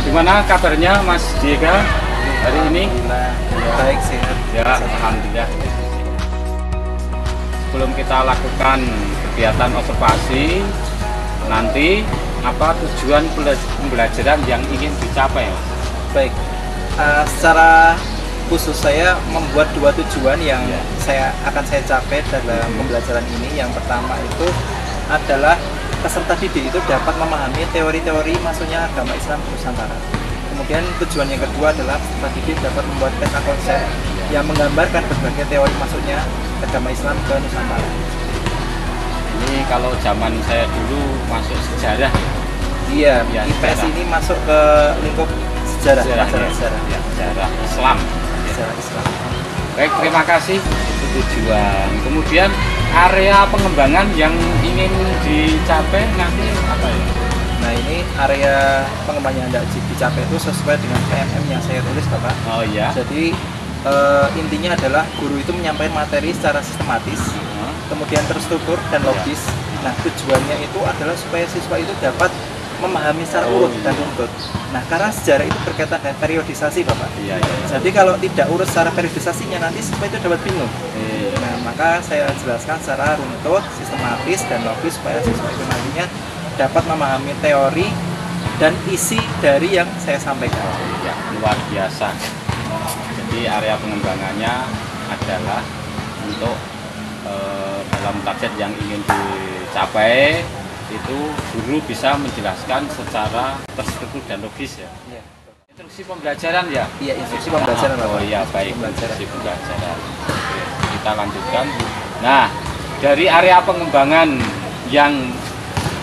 Gimana kabarnya Mas Diego hari ini? Alhamdulillah, baik sehat. Ya, alhamdulillah. Sebelum kita lakukan kegiatan observasi, nanti apa tujuan pembelajaran yang ingin dicapai? Baik, secara khusus saya membuat dua tujuan yang akan saya capai dalam pembelajaran ini. Yang pertama itu adalah peserta didik itu dapat memahami teori-teori masuknya agama Islam ke Nusantara. Kemudian tujuan yang kedua adalah peserta didik dapat membuat peta konsep yang menggambarkan berbagai teori masuknya agama Islam ke Nusantara. Ini kalau zaman saya dulu masuk sejarah. Iya, ya, IPS sejarah. ini masuk ke lingkup sejarah Sejarah Islam. Sejarah Islam. Baik, terima kasih. Itu tujuan. Kemudian area pengembangan yang ingin dicapai nanti apa ya? Nah, ini area pengembangan yang tidak dicapai itu sesuai dengan PMM yang saya tulis, Bapak. Oh iya. Jadi intinya adalah guru itu menyampaikan materi secara sistematis, kemudian terstruktur dan logis. Nah, tujuannya itu adalah supaya siswa itu dapat memahami secara urut dan runtut. Nah, karena sejarah itu berkaitan dengan periodisasi, Bapak. Iya. Jadi kalau tidak urut secara periodisasinya, nanti siswa itu dapat bingung. Nah, maka saya jelaskan secara runtut, sistematis, dan logis supaya siswa itu nantinya dapat memahami teori dan isi dari yang saya sampaikan. Ya, luar biasa. Jadi area pengembangannya adalah untuk dalam target yang ingin dicapai itu guru bisa menjelaskan secara terstruktur dan logis ya. Iya. Instruksi pembelajaran ya? Iya, instruksi pembelajaran. Oh iya, baik, instruksi pembelajaran. Oke, kita lanjutkan. Nah, dari area pengembangan yang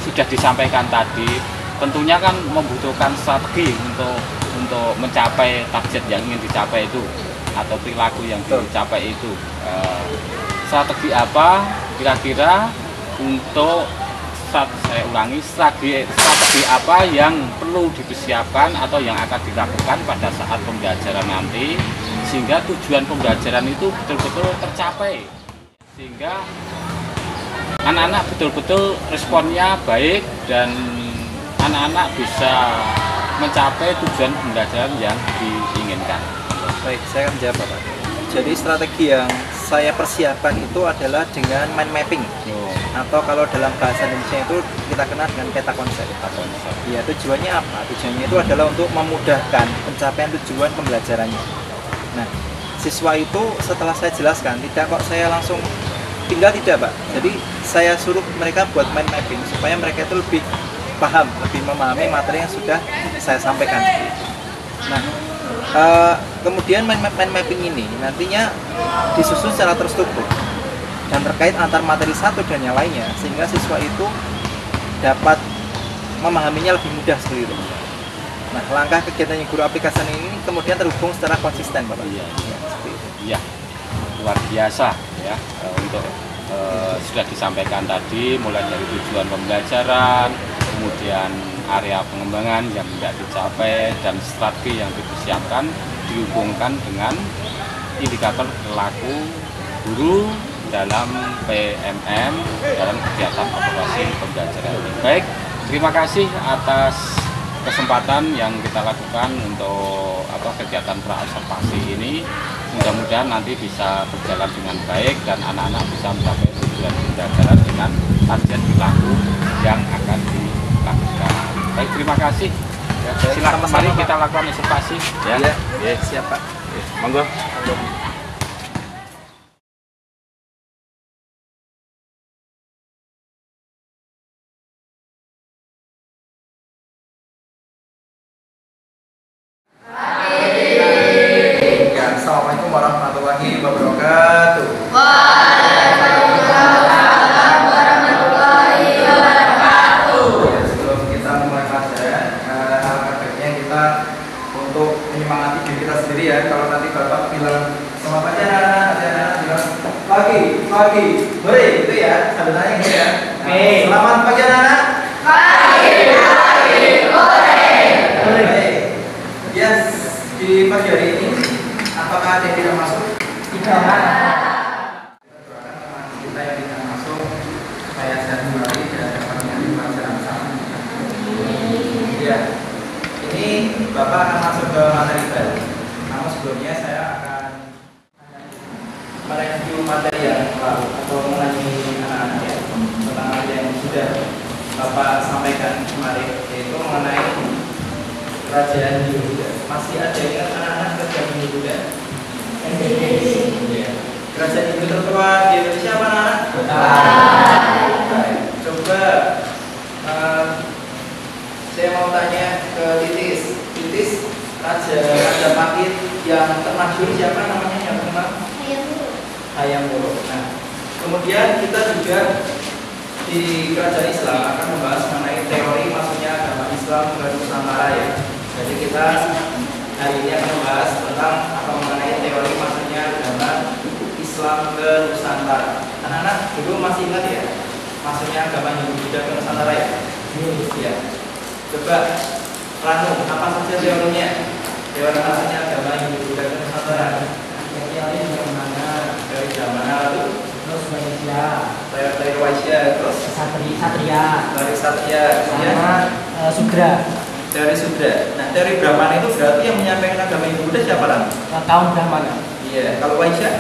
sudah disampaikan tadi, tentunya kan membutuhkan strategi untuk mencapai target yang ingin dicapai itu atau perilaku yang dicapai itu. Strategi apa kira-kira untuk saya ulangi, strategi apa yang perlu dipersiapkan atau yang akan dilakukan pada saat pembelajaran nanti sehingga tujuan pembelajaran itu betul-betul tercapai, sehingga anak-anak betul-betul responnya baik dan anak-anak bisa mencapai tujuan pembelajaran yang diinginkan. Baik, saya akan jawab, Pak. Jadi strategi yang saya persiapkan itu adalah dengan mind mapping. Atau kalau dalam bahasa Indonesia itu kita kenal dengan peta konsep. Ya, tujuannya apa? Tujuannya itu adalah untuk memudahkan pencapaian tujuan pembelajarannya. Nah, siswa itu setelah saya jelaskan, tidak kok saya langsung tinggal tidak, Pak. Jadi saya suruh mereka buat mind mapping supaya mereka itu lebih paham, lebih memahami materi yang sudah saya sampaikan. Nah, kemudian mind mapping ini nantinya disusun secara terstruktur dan terkait antar materi satu dan yang lainnya, sehingga siswa itu dapat memahaminya lebih mudah seperti itu. Nah, langkah kegiatan yang guru aplikasikan ini kemudian terhubung secara konsisten, Bapak. Iya, seperti itu. Iya, luar biasa ya. Untuk sudah disampaikan tadi, mulai dari tujuan pembelajaran, kemudian area pengembangan yang tidak dicapai dan strategi yang dipersiapkan dihubungkan dengan indikator perilaku guru dalam PMM dalam kegiatan observasi pembelajaran. Baik, terima kasih atas kesempatan yang kita lakukan untuk kegiatan praobservasi ini. Mudah-mudahan nanti bisa berjalan dengan baik dan anak-anak bisa mencapai tujuan pembelajaran dengan target perilaku yang akan dilakukan. Baik, terima kasih. Ya, silakan, mari kita lakukan observasi. Ya, siap, Pak. Monggo. Assalamualaikum warahmatullahi wabarakatuh. Waalaikumsalam warahmatullahi wabarakatuh. Sebelum kita mulai pelajaran, alangkah baiknya kita untuk menyemangati diri kita sendiri ya. Kalau nanti Bapak bilang sama anak-anak bilang pagi, hore, itu ya, sambutannya gitu ya. Selamat pagi anak-anak. Pagi, hore. Yes, di pagi hari ini apakah ada yang tidak masuk? Tidak. Kita yang tidak masuk supaya sehat kembali dan dapat menjadi pelajaran sama. Ya, ini Bapak akan masuk ke materi baru. Namun sebelumnya saya akan mereview materi yang lalu atau mengenai anak-anak ya, tentang materi yang sudah Bapak sampaikan kemarin, yaitu mengenai kerajaan Yehuda. Masih ada ingat anak-anak kerajaan Yehuda? Ya. Kerajaan Yehuda tertua di Indonesia apa anak-anak? Baik. Coba saya mau tanya ke Titis, Raja Pahit yang termasyhur siapa namanya yang terkenal? Hayam Wuruk. Nah, kemudian kita juga di kerajaan Islam akan membahas mengenai teori masuknya agama Islam ke Nusantara ya. Jadi kita hari ini akan membahas tentang atau mengenai teori masuknya agama Islam ke Nusantara. Anak-anak dulu masih ingat ya masuknya agama Hindu-Buddha ke Nusantara ya? Iya. Coba Ranu, apa saja teorinya? Teori masuknya agama Hindu-Buddha ke Nusantara. Teori dari zaman lalu. Terus Malaysia, Dari Waisya, terus Satria, dari Satya, sama Sudra. dari Sudra. Nah, dari Brahmana itu berarti yang menyampaikan agama Hindu-Buddha siapa lah? Kaum Brahmana. Iya. Kalau Waisya?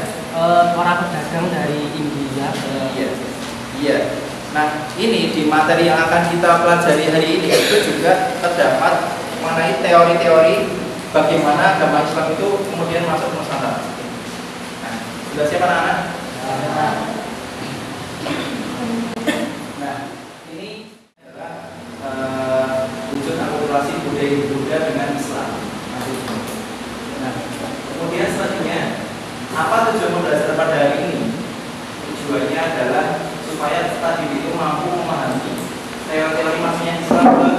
Orang pedagang dari India. Iya. Iya. Nah, ini di materi yang akan kita pelajari hari ini itu juga terdapat mengenai teori-teori bagaimana agama Islam itu kemudian masuk ke Nusantara. Nah, sudah siap anak-anak? Nah, ini adalah wujud akulturasi budaya Buddha dengan Islam. Nah, kemudian selanjutnya, apa tujuan pembelajaran pada hari ini? Tujuannya adalah supaya kita itu mampu memahami teori-teori masuknya Islam ke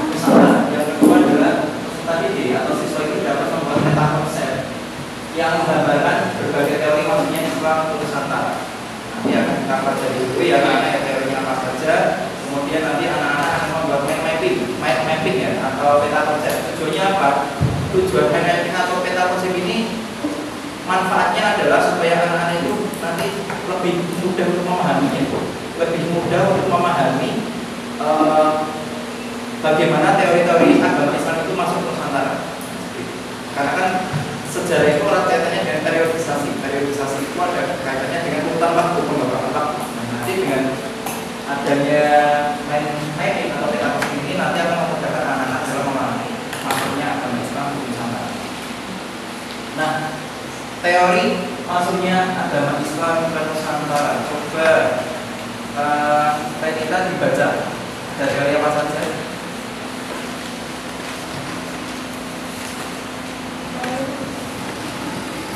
Nusantara. Yang kedua adalah peserta didik atau siswa itu dapat membuat peta konsep yang menggambarkan berbagai teori masuknya Islam ke Nusantara. Nanti akan kita pelajari dulu ya anak-anak teorinya apa saja. Kemudian nanti anak-anak akan membuat mind mapping ya atau peta konsep. Tujuannya apa? Tujuan mind mapping atau peta konsep ini manfaatnya adalah supaya anak-anak itu nanti lebih mudah untuk memahaminya, lebih mudah untuk memahami bagaimana teori-teori agama Islam itu masuk ke Nusantara. Karena kan sejarah itu erat kaitannya dengan periodisasi. Periodisasi itu ada kaitannya dengan urutan waktu, pengembangan waktu. Nah, nanti dengan adanya main atau peta konsep ini nanti akan memudahkan anak-anak dalam memahami masuknya agama Islam ke Nusantara. Nah, teori masuknya agama Islam ke Nusantara. Coba kita dibaca dari teori apa saja?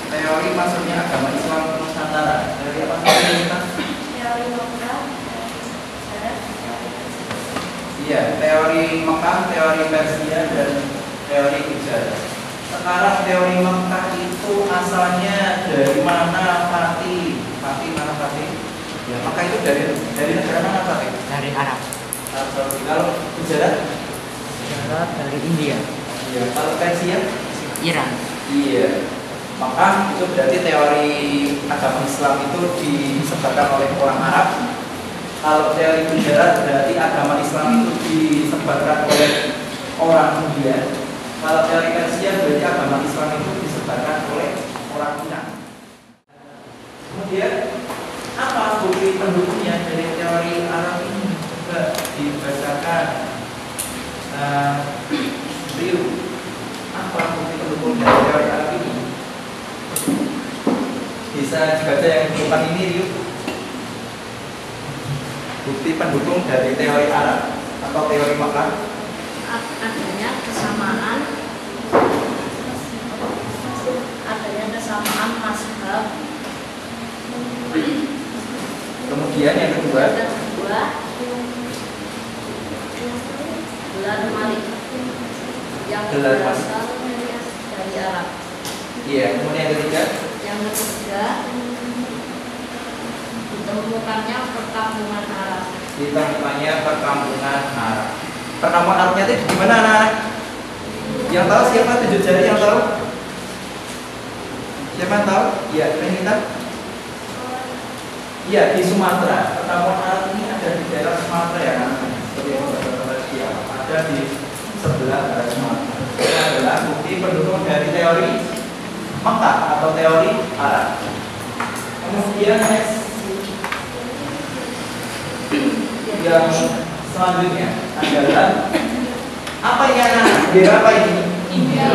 Teori masuknya agama Islam ke Nusantara. Teori apa saja kita? Teori Mekah, Iya, teori Mekah, teori Persia, dan teori Hijrah. Sekarang teori Mekah itu asalnya dari mana, Fatih? Fatih mana Fatih? Ya, Mekah itu dari negara mana Fatih? Dari Arab. Kalau Hijrah? Arab dari India. Iya. Kalau Persia? Iran. Iya. Maka itu berarti teori agama Islam itu disebarkan oleh orang Arab. Kalau teori Hijrah berarti agama Islam itu disebarkan oleh orang India. Kalau teori Persia berarti agama Islam itu disebarkan oleh orang Cina. Kemudian apa bukti pendukungnya dari teori Arab ini? Coba dibacakan. Rio, apa bukti pendukung dari teori Arab ini? Bisa dibaca yang di depan ini, Rio. Bukti pendukung dari teori Arab atau teori Mekah. adanya kesamaan mazhab. Kemudian yang kedua, gelar Malik yang Gelar Malik. berasal dari Arab. iya. Kemudian yang ketiga, Ditemukannya perkampungan Arab. ditemukannya perkampungan Arab. Perkampungan Arabnya itu di mana, anak-anak? Yang tahu siapa? 7 jari yang tahu? Siapa yang tahu? Iya, kita. Iya, di Sumatera. Perkampungan Arab ini ada di daerah Sumatera ya, kan? Seperti yang sudah kita lihat. Ada di sebelah barat Sumatera. Ini adalah bukti pendukung dari teori Mekah atau teori Arab. Kemudian next yang selanjutnya adalah apa yang bendera apa ini? India.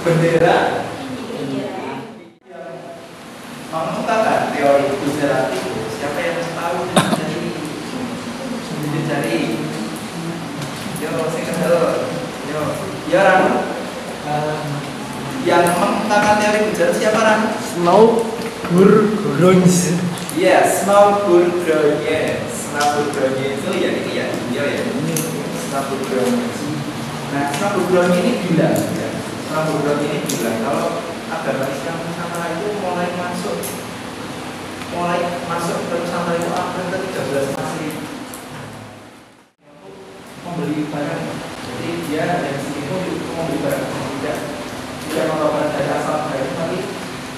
Bendera India. mengungkapkan teori Gujarat itu. Siapa yang tahu jari? Yo, saya kenal. Yo, ya Ram. Yang mengungkapkan teori Gujarat siapa Ram? Snow Gurgrons. Iya, Snowburgronye. Snowburgronye itu ya ini ya, India ya. Snowburgronye. Nah, Snowburgronye ini bilang ya. Snowburgronye ini bilang kalau agama Islam Nusantara itu mulai masuk ke Nusantara itu abad ke-13 Masehi. Membeli barang, jadi dia dari sini itu membeli barang, tidak membawa barang dari asal dari tapi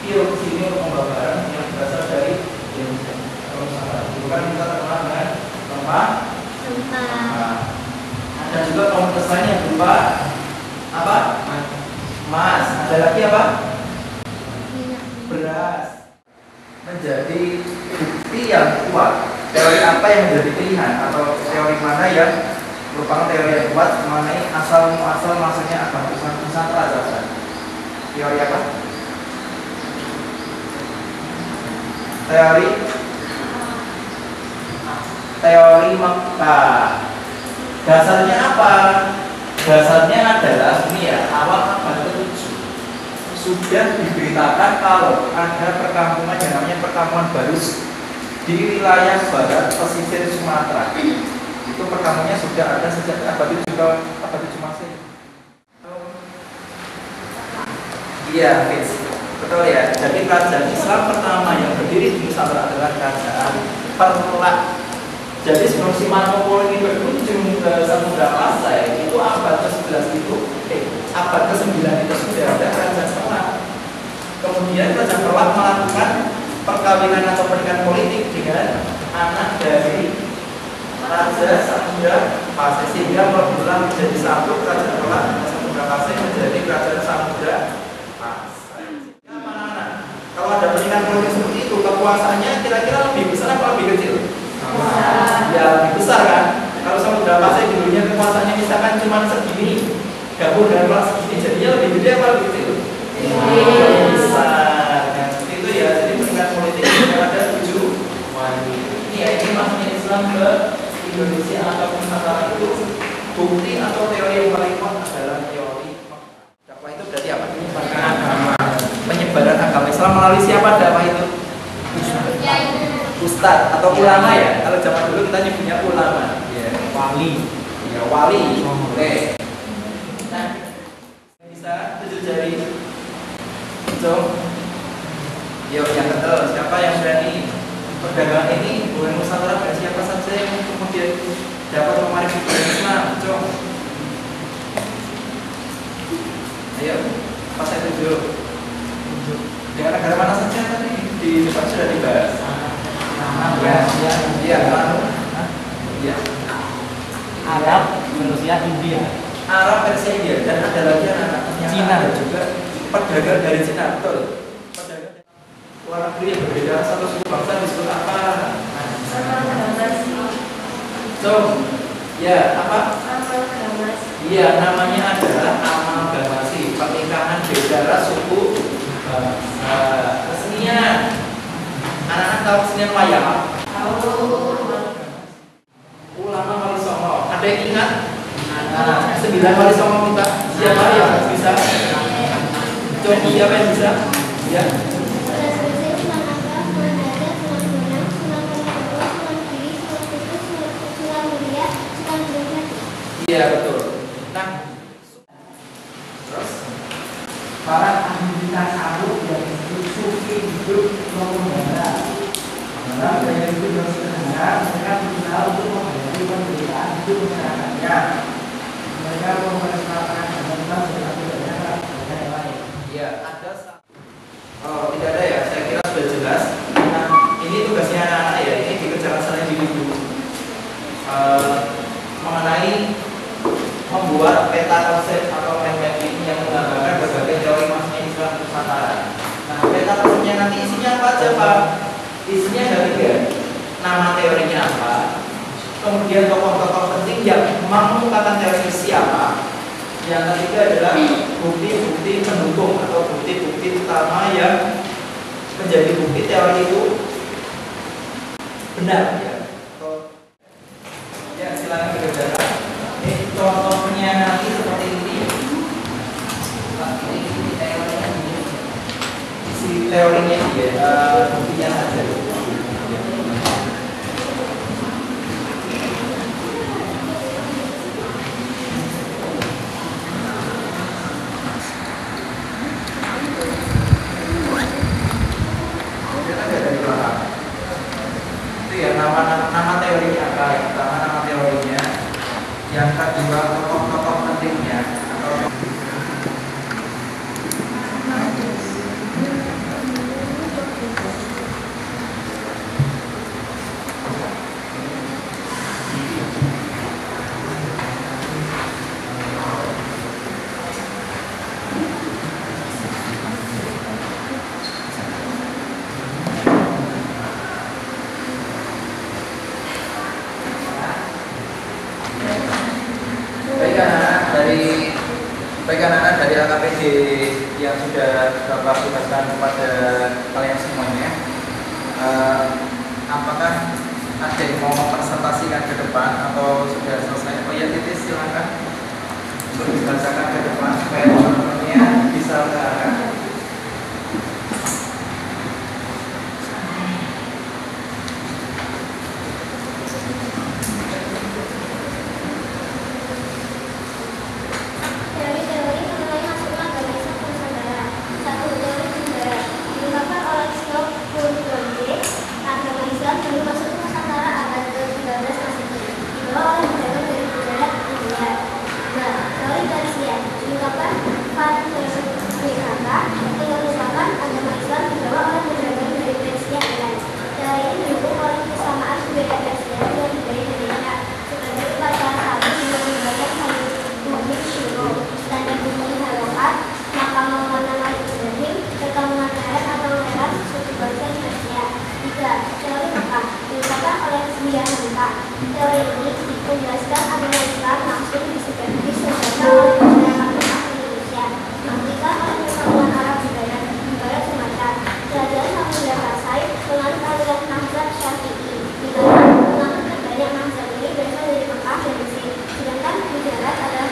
dia ke sini untuk membawa barang yang berasal dari Indonesia. Kalau Nusantara, bukan kita terkenal dengan rempah. Ada juga komoditas lain yang berupa apa? Emas. Ada lagi apa? Beras. Menjadi bukti yang kuat. Teori apa yang menjadi pilihan atau teori mana yang merupakan teori yang kuat mengenai asal masuknya agama Nusantara? Teori apa? Teori Mekah. Dasarnya apa? Dasarnya adalah ini ya, awal abad ke-7 sudah diberitakan kalau ada perkampungan yang namanya perkampungan Barus di wilayah barat pesisir Sumatera. Itu perkampungannya sudah ada sejak abad 7 Masehi. Iya, betul ya. Jadi kerajaan Islam pertama yang berdiri di Nusantara adalah kerajaan Perlak. Jadi sebelum si Manokwari ini berkunjung ke Samudra Pasai itu abad ke-11 itu, abad ke-9 itu sudah ada kerajaan Perlak. Kemudian kerajaan Perlak melakukan perkawinan atau pernikahan politik dengan anak dari Raja Samudra Pasai sehingga berbulan menjadi satu kerajaan Perlak dan Samudra Pasai menjadi kerajaan Samudra Pasai. Kalau ada pernikahan politik seperti itu, kekuasaannya kira-kira lebih besar atau lebih kecil? Ya lebih besar kan. Kalau Samudra Pasai dulunya kekuasaannya misalkan cuma segini, gabung dengan kelas segini, jadinya lebih gede apa lebih kecil? Lebih besar. Nah, seperti itu ya. Jadi pernikahan politik ada 7 wali. Ini ya, ini masuknya Islam ke Indonesia atau Nusantara itu bukti atau teori yang paling kuat adalah teori dakwah. Itu berarti apa? Penyebaran agama. Penyebaran agama Islam melalui siapa dakwah itu? Ustadz atau ulama ya. Kalau zaman dulu kita nyebutnya ulama. Ya, wali. Ya, wali. Boleh. Nah, bisa 7 jari. Jom. Yo, yang kedua, siapa yang berani perdagangan ini bukan Nusantara dan siapa saja yang kemudian dapat memarik budaya Islam? Jom. Ayo, pas saya tunjuk. Dengan negara mana saja tadi di depan sudah dibahas. Iya, iya. Arab, Rusia, India. Arab, Persia, India, dan ada lagi anak Cina. ada juga pedagang dari Cina, betul. Pedagang luar negeri yang berbeda satu suku bangsa disebut apa? Amalgamasi. So, ya apa? Amalgamasi. Iya, namanya adalah amalgamasi, pernikahan beda suku bangsa. Kesenian. Anak-anak tahu kesenian wayang? Ulama Wali Songo. Ada yang ingat? 9 Wali Songo kita. Siapa yang bisa? Coba siapa yang bisa? Ya. Iya betul. Nah, terus Para aktivitas arus yang disebut sufi hidup mengembara. Dalam gaya hidup yang sederhana, mereka berusaha untuk menghadapi penderitaan hidup masyarakatnya. Mereka memperkenalkan agama dengan budaya yang lain. ya ada. Oh tidak ada ya. Saya kira sudah jelas. Nah, ini tugasnya anak-anak ya. Ini dikerjakan secara individu mengenai membuat peta konsep atau mind mapping yang menggambarkan berbagai teori masuknya Islam Nusantara. Nah, peta konsepnya nanti isinya apa aja Pak? Isinya ada 3. Nama teorinya apa? Kemudian tokoh-tokoh penting yang mengemukakan teori siapa? Yang ketiga adalah bukti-bukti pendukung atau bukti-bukti utama yang menjadi bukti teori itu benar ya. Ya, silakan dikerjakan. Ini contohnya nanti seperti ini. Ini teorinya ini. Isi teorinya dia, buktinya saja. Nama teorinya apa? Yang pertama nama teorinya, yang kedua tokoh-tokoh pentingnya atau baik anak-anak dari AKPD yang sudah Bapak tugaskan kepada kalian semuanya, apakah ada yang mau mempresentasikan ke depan atau sudah selesai? Oh ya, Titis silakan untuk dibacakan ke depan supaya teman-temannya bisa mengarahkan. Teori ini menjelaskan agama Islam langsung disebarkan oleh masyarakat Indonesia, menghentikan oleh persamaan Arab budaya di barat Sumatera. Kerajaan Samudra Pasai menganut aliran mazhab Syafi'i, di mana menganut banyak mazhab ini berasal dari Mekah dan Mesir. Sedangkan Gujarat adalah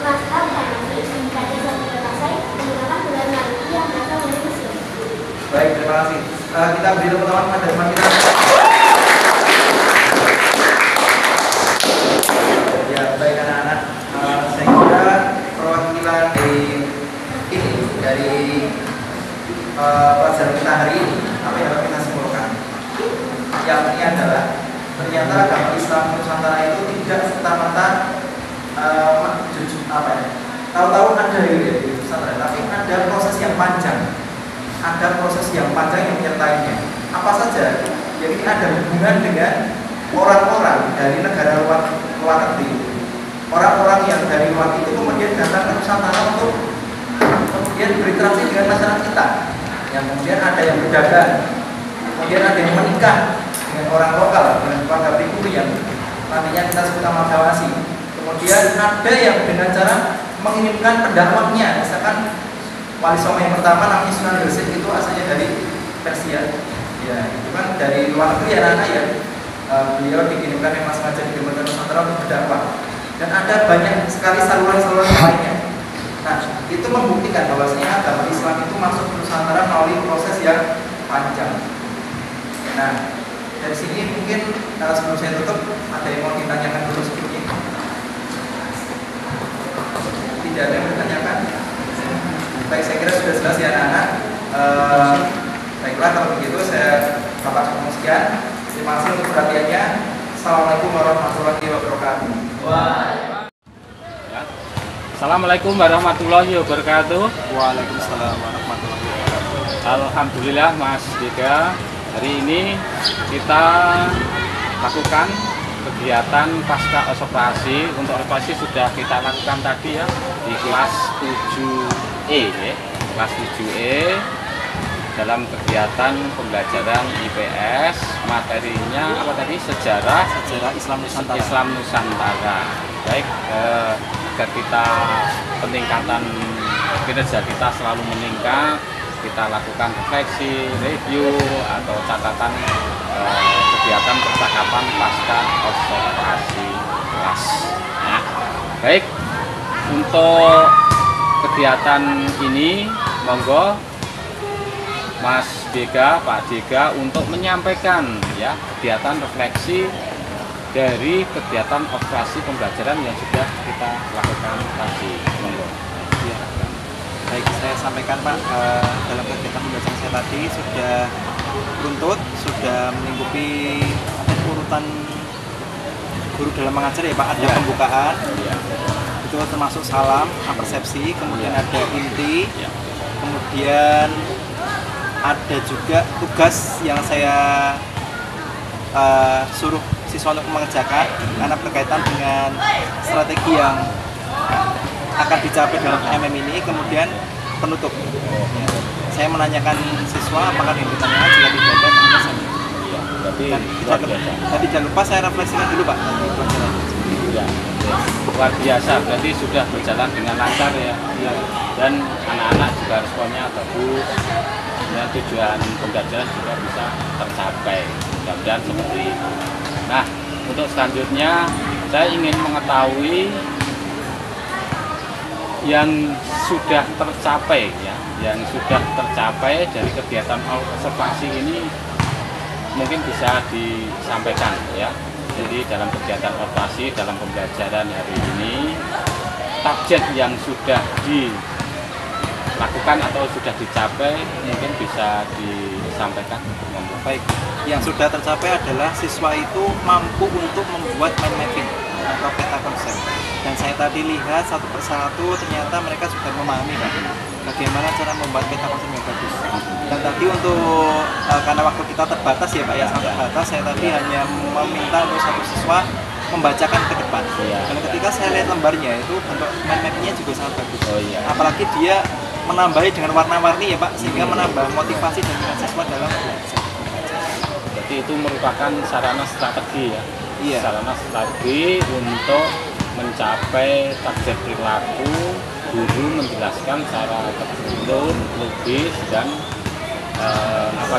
mazhab Hanafi. Kerajaan Samudra Pasai menggunakan gelar Maliki yang berasal dari Mesir. Baik, terima kasih. Kita beri tepuk tangan pada teman kita. Ya, baik anak-anak, saya kira perwakilan dari pelajaran kita hari ini, apa yang dapat kita simpulkan? Yang ini adalah ternyata agama Islam Nusantara itu tidak serta-merta tahu-tahu ada di Nusantara, tapi ada proses yang panjang, yang menyertainya. Apa saja? Jadi ada hubungan dengan orang-orang dari negara luar negeri. Orang-orang yang dari luar itu kemudian datang ke Nusantara untuk kemudian berinteraksi dengan masyarakat kita. Yang kemudian ada yang berdagang, kemudian ada yang menikah dengan orang lokal, dengan keluarga pribumi yang nantinya kita sebut amal dawasi. Kemudian ada yang dengan cara mengirimkan pendakwahnya, misalkan Wali Songo yang pertama namanya Sunan Gresik itu asalnya dari Persia. Ya, itu kan dari luar negeri anak-anak ya. Beliau dikirimkan memang sengaja dikirimkan ke Nusantara untuk berdakwah. Dan ada banyak sekali saluran-saluran lainnya. Nah, itu membuktikan bahwasanya agama Islam itu masuk ke Nusantara melalui proses yang panjang. Nah, dari sini mungkin sebelum saya tutup, ada yang mau ditanyakan dulu sedikit? Tidak ada yang ditanyakan? Baik, saya kira sudah jelas ya anak-anak. Baiklah, kalau begitu saya Bapak cukup sekian. Terima kasih untuk perhatiannya. Assalamualaikum warahmatullahi wabarakatuh. Assalamualaikum warahmatullahi wabarakatuh. Waalaikumsalam warahmatullahi wabarakatuh. Alhamdulillah Mas Dika, hari ini kita lakukan kegiatan kegiatan pasca observasi untuk observasi sudah kita lakukan tadi ya di kelas 7E ya. Kelas 7E dalam kegiatan pembelajaran IPS, materinya apa tadi, sejarah Islam Nusantara. Islam Nusantara. Baik, agar kita peningkatan kinerja kita selalu meningkat, kita lakukan refleksi, review atau catatan kegiatan percakapan pasca observasi kelas. Nah, baik, untuk kegiatan ini monggo Mas Dega, Pak Dega untuk menyampaikan ya kegiatan refleksi dari kegiatan observasi pembelajaran yang sudah kita lakukan tadi. Monggo. Ya. Baik, saya sampaikan Pak, dalam kegiatan pembelajaran saya tadi sudah runtut, sudah melingkupi urutan guru dalam mengajar ya Pak. Ada Ya. pembukaan, Ya. itu termasuk salam, persepsi, kemudian Ya. ada inti, Ya. kemudian ada juga tugas yang saya suruh siswa untuk mengerjakan karena berkaitan dengan strategi yang akan dicapai dalam MM ini. Kemudian penutup, saya menanyakan siswa apakah yang ditanyakan, jika tidak ada kemudian saya Iya, berarti dan luar biasa. tadi jangan lupa saya refleksikan dulu Pak. Ya, luar biasa. Berarti sudah berjalan dengan lancar ya. Dan anak-anak juga responnya bagus. Ya, tujuan pembelajaran juga bisa tercapai. Mudah-mudahan seperti itu. Nah, untuk selanjutnya saya ingin mengetahui yang sudah tercapai ya, yang sudah tercapai dari kegiatan observasi ini mungkin bisa disampaikan ya. Jadi dalam kegiatan observasi dalam pembelajaran hari ini, target yang sudah dilakukan atau sudah dicapai mungkin bisa disampaikan. Baik, yang sudah tercapai adalah siswa itu mampu untuk membuat mind mapping atau peta konsep. Dan saya tadi lihat satu persatu ternyata mereka sudah memahami Pak, bagaimana cara membuat peta konsep yang bagus. Dan tadi untuk karena waktu kita terbatas ya Pak ya, sangat terbatas, saya tadi hanya meminta untuk satu siswa membacakan ke depan. Dan ketika saya lihat lembarnya itu bentuk mind mappingnya juga sangat bagus. Apalagi dia menambahi dengan warna-warni ya Pak, sehingga menambah motivasi dan minat siswa dalam belajar. Jadi itu merupakan sarana strategi ya. Iya. Sarana strategi untuk mencapai target perilaku. Guru menjelaskan secara terstruktur, logis dan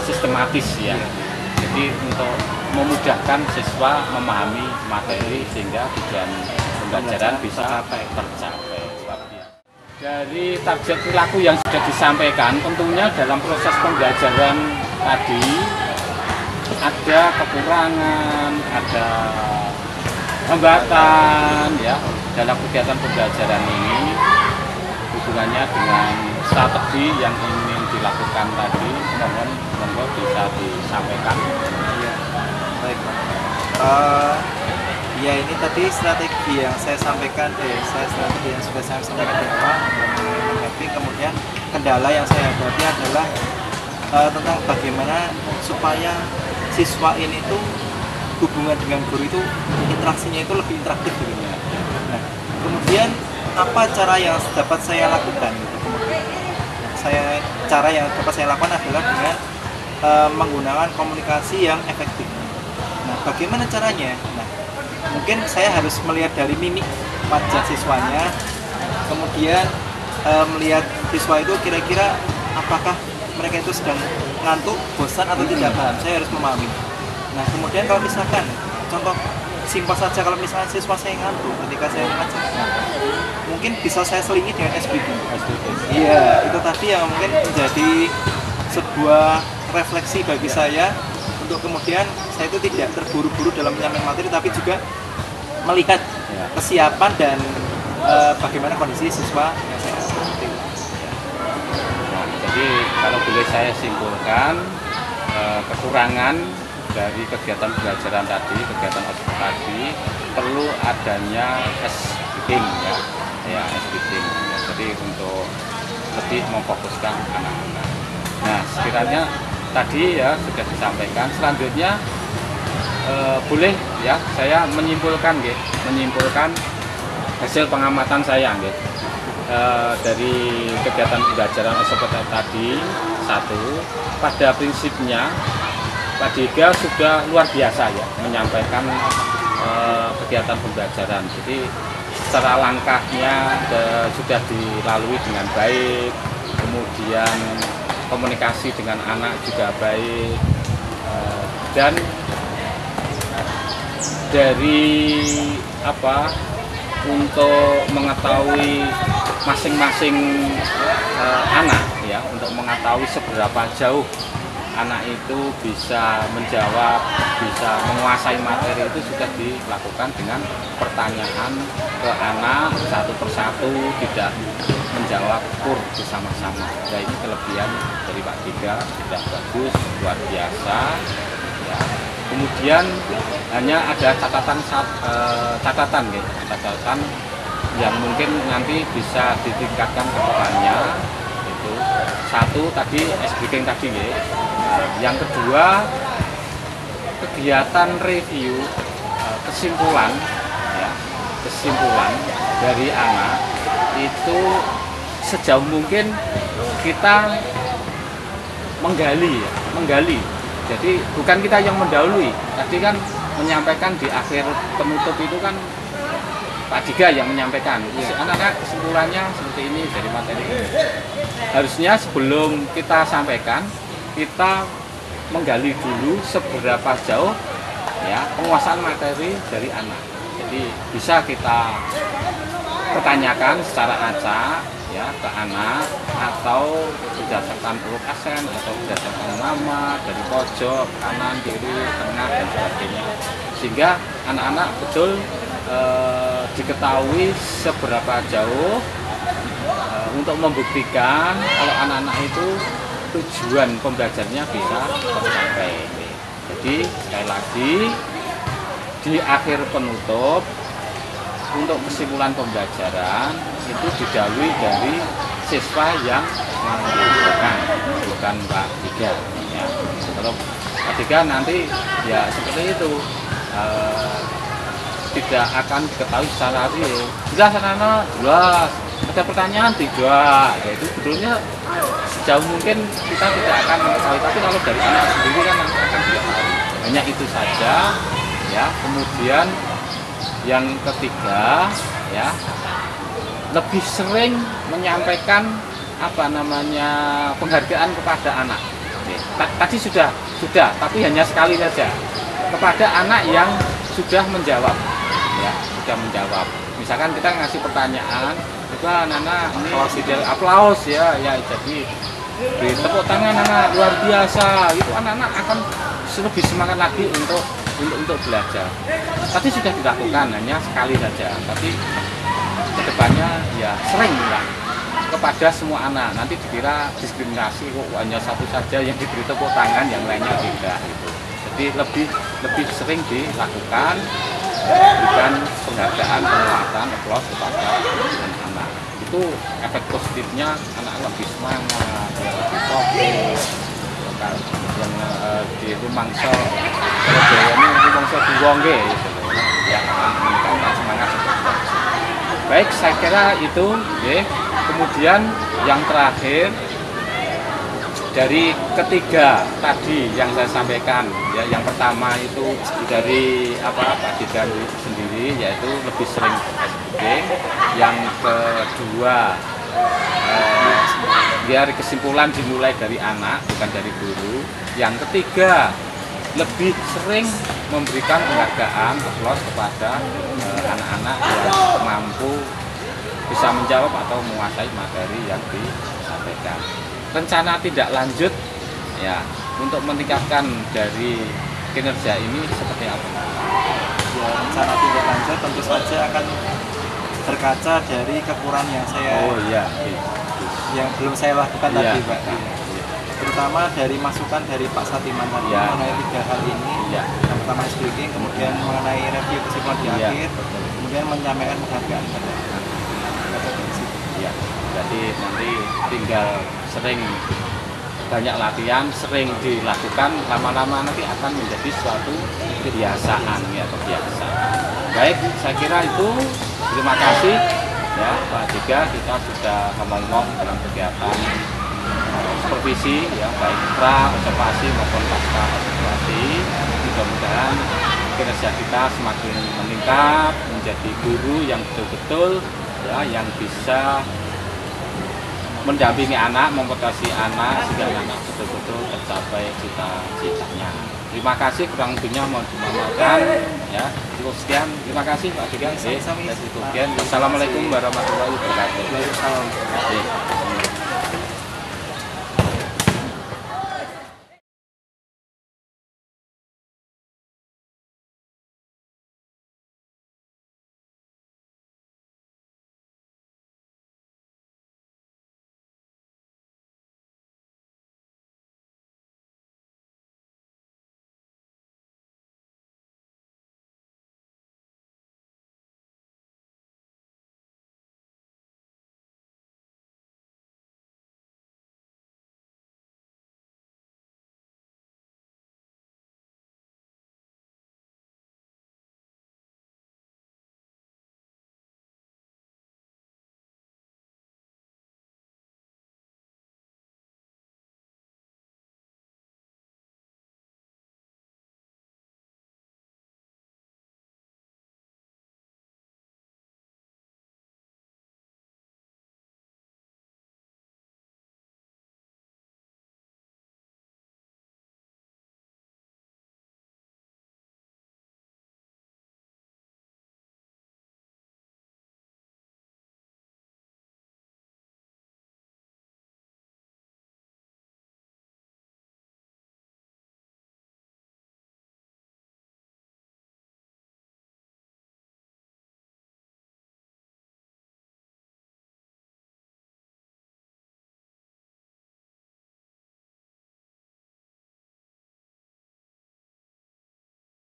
sistematis ya. Jadi untuk memudahkan siswa memahami materi sehingga tujuan pembelajaran bisa tercapai. Dari target perilaku yang sudah disampaikan, tentunya dalam proses pembelajaran tadi ada kekurangan, ada hambatan ya dalam kegiatan pembelajaran ini hubungannya dengan strategi yang ingin dilakukan tadi. Mohon bisa disampaikan. Ya, baik Pak. Ya ini tadi strategi yang saya sampaikan, strategi yang sudah saya sampaikan di awal mengenai mapping. Kemudian kendala yang saya hadapi adalah tentang bagaimana supaya siswa ini tuh hubungan dengan guru itu interaksinya itu lebih interaktif gitu. Nah, kemudian apa cara yang dapat saya lakukan? Cara yang dapat saya lakukan adalah dengan menggunakan komunikasi yang efektif. Nah, bagaimana caranya? Nah, mungkin saya harus melihat dari mimik wajah siswanya, kemudian melihat siswa itu kira-kira apakah mereka itu sedang ngantuk, bosan atau tidak paham. Saya harus memahami. Nah, kemudian kalau misalkan contoh simpel saja, kalau misalnya siswa saya ngantuk ketika saya mengajar, nah, mungkin bisa saya selingi dengan SBD. Iya, itu tadi yang mungkin menjadi sebuah refleksi bagi saya untuk kemudian saya itu tidak terburu-buru dalam menyampaikan materi, tapi juga melihat kesiapan dan bagaimana kondisi siswa yang saya amati. Nah, jadi kalau boleh saya simpulkan, kekurangan dari kegiatan pembelajaran tadi, kegiatan observasi tadi, perlu adanya SBIDing ya SBIDing. Jadi untuk lebih memfokuskan anak-anak. Nah, sekiranya tadi ya sudah disampaikan. Selanjutnya boleh ya saya menyimpulkan hasil pengamatan saya dari kegiatan pembelajaran SPT tadi. Satu, pada prinsipnya Pak Diga sudah luar biasa ya menyampaikan kegiatan pembelajaran. Jadi secara langkahnya sudah dilalui dengan baik, kemudian komunikasi dengan anak juga baik, dan dari untuk mengetahui masing-masing anak ya, untuk mengetahui seberapa jauh anak itu bisa menjawab, bisa menguasai materi itu sudah dilakukan dengan pertanyaan ke anak satu persatu, tidak menjawab kur bersama-sama. Nah, ini kelebihan dari Pak Diga, sudah bagus, luar biasa ya. Kemudian hanya ada catatan yang mungkin nanti bisa ditingkatkan ke depannya. Itu satu tadi SBK tadi ya. Yang kedua, kegiatan review kesimpulan dari anak itu sejauh mungkin kita menggali. Jadi bukan kita yang mendahului. Tadi kan menyampaikan di akhir penutup itu kan Pak Diga yang menyampaikan. Anak-anak kesimpulannya seperti ini dari materi ini. Harusnya sebelum kita sampaikan, kita menggali dulu seberapa jauh ya penguasaan materi dari anak. Jadi bisa kita pertanyakan secara acak ya ke anak, atau berdasarkan huruf aksen, atau berdasarkan nama dari pojok, kanan, kiri, tengah dan sebagainya, sehingga anak-anak betul diketahui seberapa jauh untuk membuktikan kalau anak-anak itu tujuan pembelajarnya bisa tercapai. Jadi sekali lagi di akhir penutup untuk kesimpulan pembelajaran itu didahului dari siswa yang menyampaikan, bukan Pak Diga ya. Kalau Pak Diga nanti ya seperti itu tidak akan diketahui secara real. Jelas anak-anak, jelas. Ada pertanyaan tidak, ya itu sebetulnya sejauh mungkin kita tidak akan mengetahui, tapi kalau dari anak sendiri kan akan diketahui. Hanya itu saja ya. Kemudian yang ketiga ya, lebih sering menyampaikan penghargaan kepada anak. Tadi sudah, tapi hanya sekali saja kepada anak yang sudah menjawab ya, sudah menjawab. Misalkan kita ngasih pertanyaan, itu anak-anak ini aplaus ya, jadi di tepuk tangan anak luar biasa, itu anak-anak akan lebih semangat lagi untuk belajar. Tadi sudah dilakukan hanya sekali saja, tapi kedepannya ya sering lah kepada semua anak. Nanti dikira diskriminasi, kok hanya satu saja yang diberi tepuk tangan, yang lainnya tidak gitu. Jadi lebih sering dilakukan, bukan penghargaan, penguatan, aplaus kepada anak. Itu efek positifnya, anak lebih semangat, lebih fokus. Yang di rumangsa ini rumangsa diwongge ya, meningkatkan semangat. Baik, saya kira itu ya. Kemudian yang terakhir dari ketiga tadi yang saya sampaikan ya, yang pertama itu dari Pak Diga sendiri, yaitu lebih sering SBK. Yang kedua biar kesimpulan dimulai dari anak, bukan dari guru. Yang ketiga, lebih sering memberikan penghargaan, aplaus kepada anak-anak yang mampu bisa menjawab atau menguasai materi yang disampaikan. Rencana tidak lanjut ya untuk meningkatkan dari kinerja ini seperti apa? Ya, rencana tidak lanjut tentu saja akan berkaca dari kekurangan yang saya yang belum saya lakukan tadi, Pak. Terutama dari masukan dari Pak Satiman tadi mengenai 3 hal ini. Yang pertama SBK, kemudian mengenai review kesimpulan di akhir, kemudian menyampaikan penghargaan pada ya, jadi nanti tinggal sering banyak latihan, sering dilakukan, lama-lama nanti akan menjadi suatu kebiasaan ya, kebiasaan. Baik, saya kira itu. Terima kasih ya Pak Tiga, kita sudah ngomong dalam kegiatan supervisi ya, baik pra observasi maupun pasca observasi. Mudah-mudahan kinerja kita semakin meningkat, menjadi guru yang betul-betul ya, yang bisa mendampingi anak, memotivasi anak sehingga anak betul-betul tercapai cita-citanya. Terima kasih, kurang lebihnya mohon dimaafkan ya. Cukup sekian, terima kasih Pak Tiga. Assalamualaikum warahmatullahi wabarakatuh.